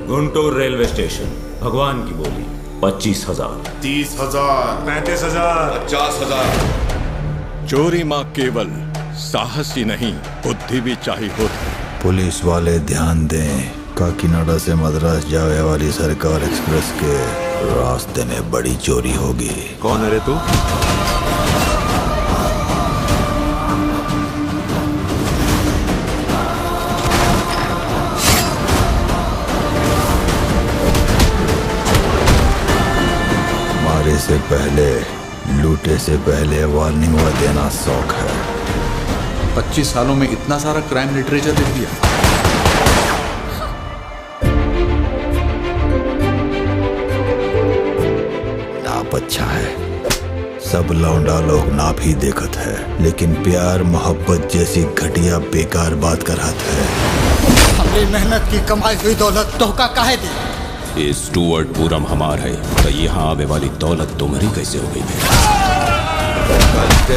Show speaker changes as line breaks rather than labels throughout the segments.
Guntur railway station, भगवान की बोली 25,000,
30,000,
35,000,
50,000।
चोरी माँ केवल साहस ही नहीं, बुद्धि भी चाहिए होती।
पुलिस वाले ध्यान दें, काकीनाडा से मद्रास जाने वाली सरकार एक्सप्रेस के रास्ते में बड़ी चोरी होगी।
कौन है रे तू?
मारे से पहले, लूटे से पहले वार्निंग देना शौक है।
25 सालों में इतना सारा क्राइम लिटरेचर लिख दिया।
नाप अच्छा है, सब लौंडा लोग नाप ही देखत है, लेकिन प्यार मोहब्बत जैसी घटिया बेकार बात करत है।
हमने मेहनत की कमाई हुई दौलत धोखा काहे दी?
ये स्टुअर्टपुरम हमार है, तो यहाँ आवे वाली दौलत तुम्हारी कैसे हो गई है?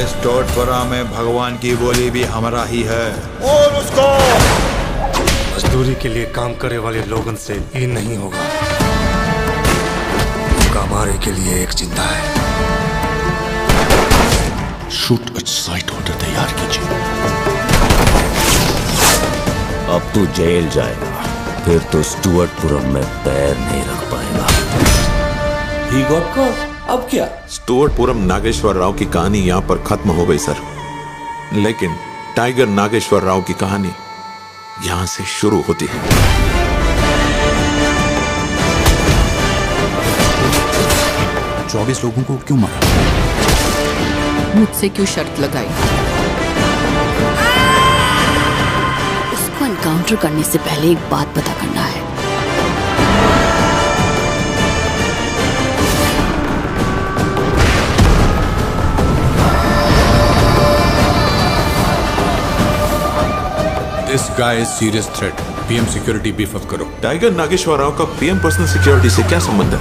स्टुअर्टपुरम में भगवान की बोली भी हमारा ही है।
और उसको मजदूरी के लिए काम करने वाले लोगों से ये नहीं होगा। उसका हमारे के लिए एक चिंता है।
शूट एट साइट ऑर्डर तैयार कीजिए।
अब तू जेल जाएगा, फिर तो स्टुअर्टपुरम में पैर नहीं रख पाएगा।
He got caught. अब क्या?
स्टुअर्टपुरम नागेश्वर राव की कहानी यहाँ पर खत्म हो गई सर, लेकिन टाइगर नागेश्वर राव की कहानी यहाँ से शुरू होती है।
24 लोगों को क्यों मारा?
मुझसे क्यों शर्त लगाई?
उसको एनकाउंटर करने से पहले एक बात पता करना है।
This guy is serious threat. PM security beef up करो।
टाइगर नागेश्वर राव का पीएम पर्सनल सिक्योरिटी से क्या संबंध है?